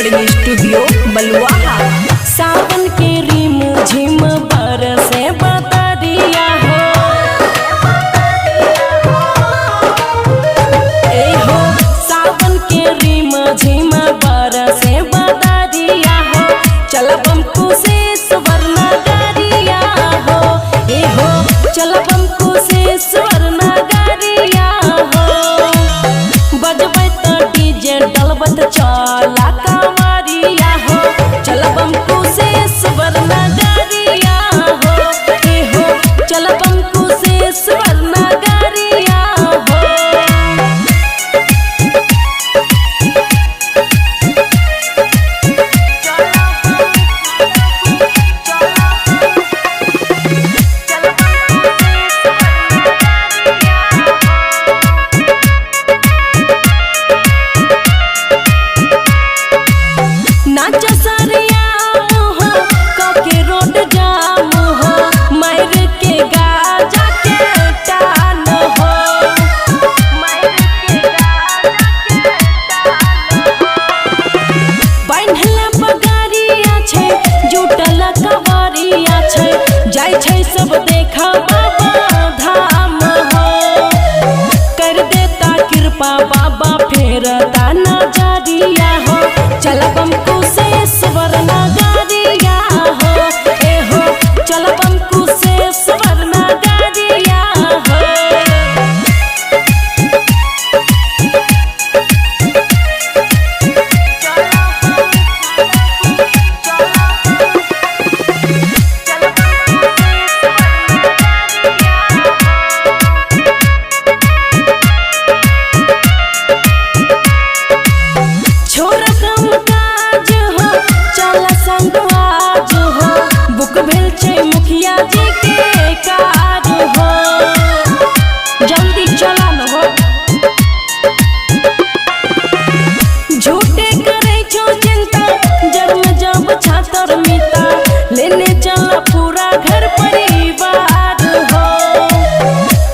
Recording studio बलुआ। सावन के रिम झिम बरसे बदरिया हो, ए हो सावन के रिम झिम बरसे बदरिया हो, चलब हम कुशेश्वर नगरिया हो, ए हो चलब हम कुशेश्वर नगरिया हो। बजबै तो डीजे डलबत चला कांवरिया हो, चलब हम कुशेश्वर नगरिया हो, ए हो चलब हम कुशेश्वर नगरिया हो। नाचो सरिया हो कके रोड जाम हो, मार के गाजा के टान हो, मार के गाजा के टान हो। बान्हल बगारिया छै जुटल कवरिया छै, जाय छै सब देखा बाबा धाम हो। कर देता कृपा बाबा फेरता नजरिया हो, चलब हम कुशेश्वर नगरिया हो, ए हो चलब हम कुशेश्वर नगरिया हो। छोरा कम काज हो चला संगवाज हो, बुक भेल छै मुखिया जी के कार हो, जल्दी चला न हो। झूठे करे छो चिंता जब में जब छातर मिता, लेने चला पूरा घर परिवार हो।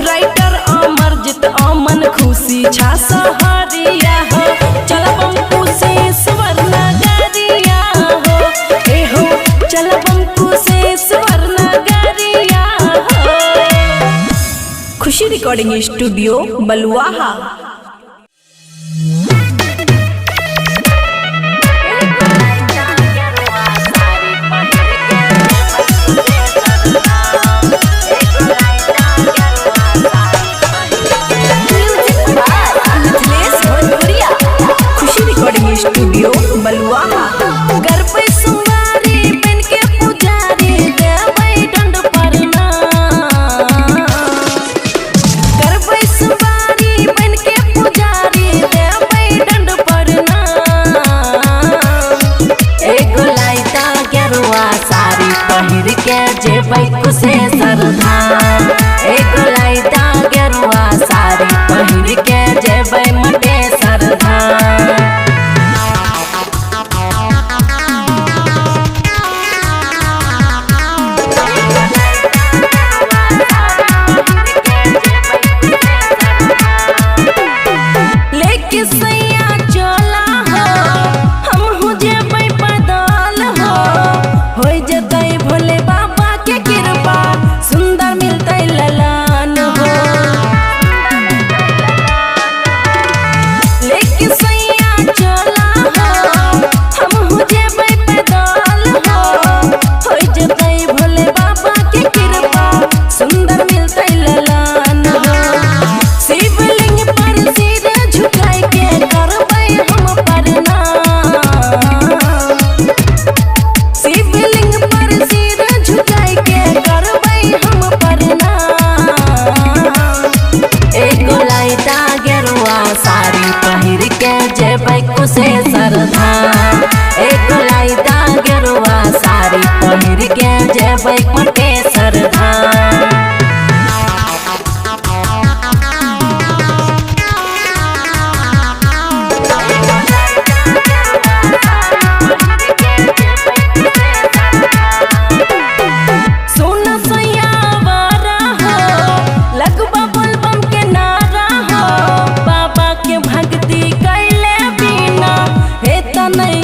राइटर अमरजीत अमन खुशी छा सहारिया हो, चलब हम कुशेश्वर नगरिया हो, ए हो चलब हम कुशेश्वर नगरिया हो। खुशी रिकॉर्डिंग स्टूडियो बलुआ। खुशी रिकॉर्डिंग स्टूडियो बलुआ। घर पे सुमारी बन के पुजारी देबै दंड प्रणाम, घर पे सुमारी बन के पुजारी देबै दंड प्रणाम। एगो लाइटा गेरुआ साड़ी पहिर के जेबै कुशेश्वर धाम, एगो लाइटा गेरुआ साड़ी पहिर के जेबै मटेश्वर धाम। लेके सैया चला हो हमहु जेबै पैदल हो, होय जतै भोले बाबा के कृपा सुंदर मिलतै ललन हो। लेके सैया चला हो हमहु जेबै पैदल हो, होय जतै भोले बाबा के कृपा सुंदर मिलतै ललन हो। शिवलिंग पर सिर झुकाई के करबै हम प्रणाम, शिवलिंग पर सिर झुकाई के करबै हम प्रणाम। एगो लाइटा गेरुआ साड़ी पहिर के जेबै कुशेश्वर धाम, एगो लाइटा गेरुआ साड़ी पहिर के जेबै मटेश्वर धाम। सोना सैया वारा हो लगबा बोलबम के नारा हो, बाबा के भक्ति कैले बिना हे त नहीं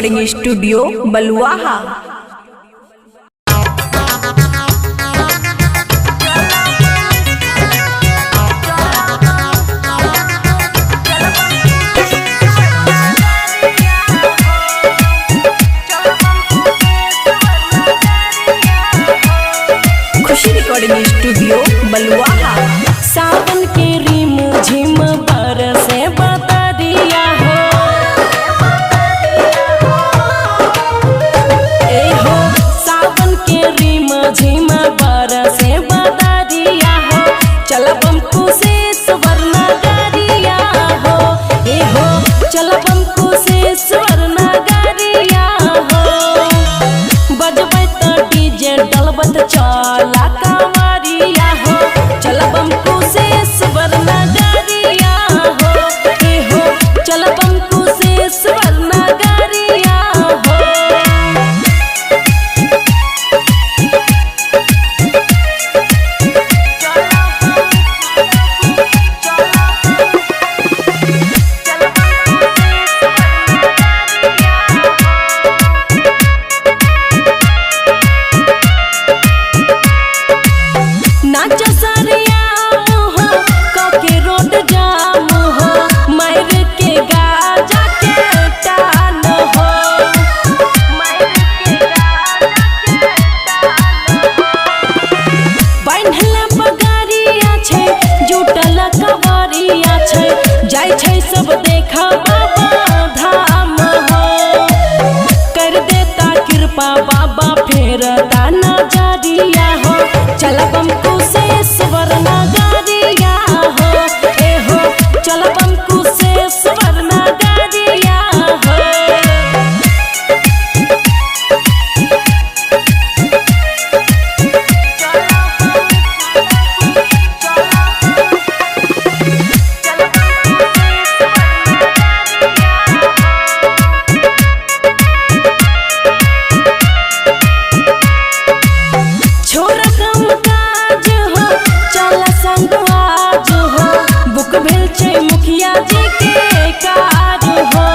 रिकॉर्डिंग स्टूडियो बलुआहा। खुशी रिकॉर्डिंग स्टूडियो बलुआहा। सावन के रिम झिम बरसे बदरिया हो, ए हो सावन के रिम झिम बरसे बदरिया हो, चलब हमको से स्वर्ण गरिया हो, ए हो चलब हमको से स्वर्ण गरिया हो, बजबै तो डीजे डलबत चला कांवरिया हो, चलब हमको से स्वर्ण गरिया हो, ए हो चलब हमको से स्वर्ण गरिया हो। नाच सरिया हो कके रोड जाम हो, मार के गाजा के टान हो, बान्हला पगड़िया छै जुटल कवरिया छै, जाइ छै सब देखा बाबा धाम हो, कर देता कृपा बाबा फेरता नजरिया हो, चलब हमको से स्वर्ण गरिया हो, ए हो चलब हमको से स्वर्ण गरिया हो। छोरा कम काज हो चल संगवाज हो, बुक भेल छै मुखिया जी के कार हो,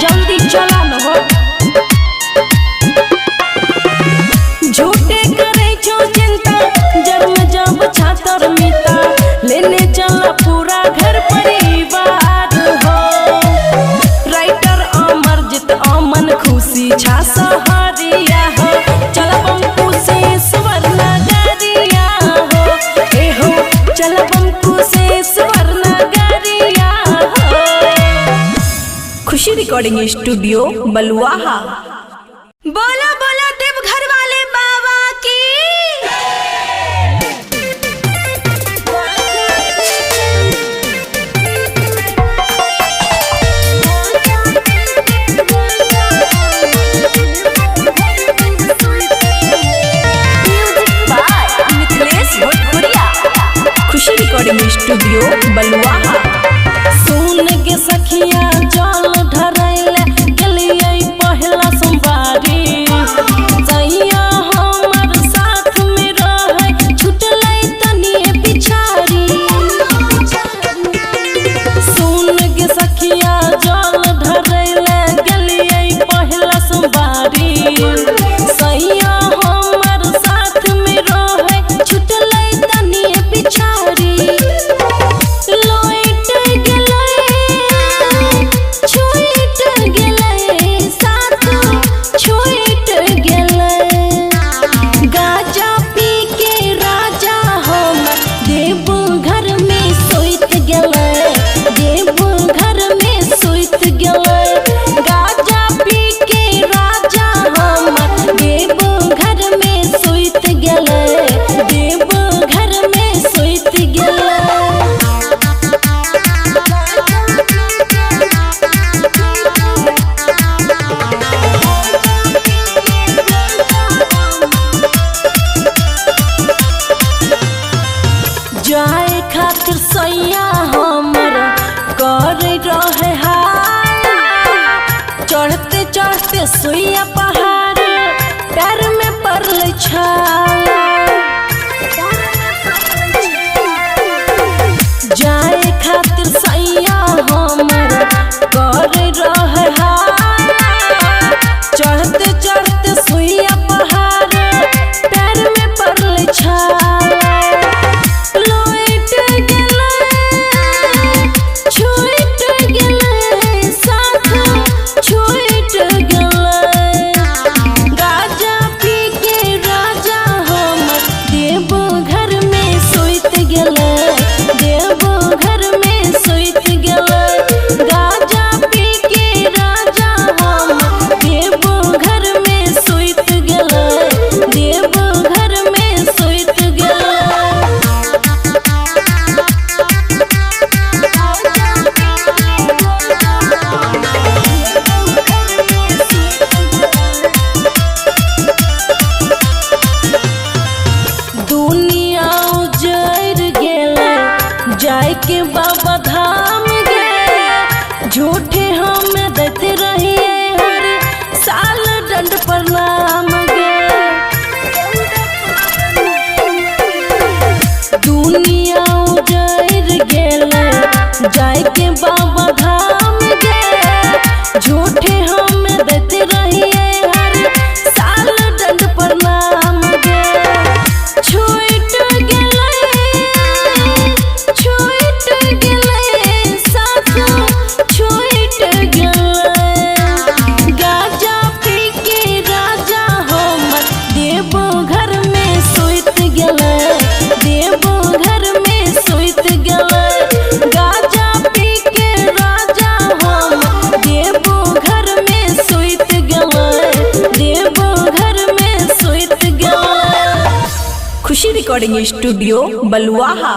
जल्दी चला न हो। झूठे करे छो चिंता जब में जब छातर मिता, लेने चला पूरा घर परिवार हो, राइटर अमरजीत अमन खुशी छा सहरिया हो, चलब हमको से स्वर्ण गरिया हो, ए हो चलब हमको से स्वर्ण गरिया हो। खुशी रिकॉर्डिंग स्टूडियो बलुआहा। बोला बोला देवघर वाले बाबा की। खुशी रिकॉर्डिंग स्टूडियो बलुआहा। सुन के सखिया जल ढरैले गेलियै पहला सोमवारी, सैया हमर साथ में रहै छुटलै तनिए पिछाड़ी, सुन के सखिया जल ढरैले गेलियै पहला सोमवारी, सैया हमर साथ में रहै छुटलै तनिए पिछाड़ी, लोइट गेलै छुइट गेलै साथ छुइट गेलै, गाजा पी के राजा हम देव घर में सोइत गेलै, देव घर में सोइत गेलै, गाजा पी के राजा हम देव घर में सोइत गेलै, देव घर में सोइत गेलै। जाए खातिर सैया हमर कर रहे हाल, चढ़ते चढ़ते सुइया पहाड़ पैर में पड़ल छाला, जाए खातिर सैया हमर कर रहे हाल, रिकॉर्डिंग स्टूडियो बलुआहा।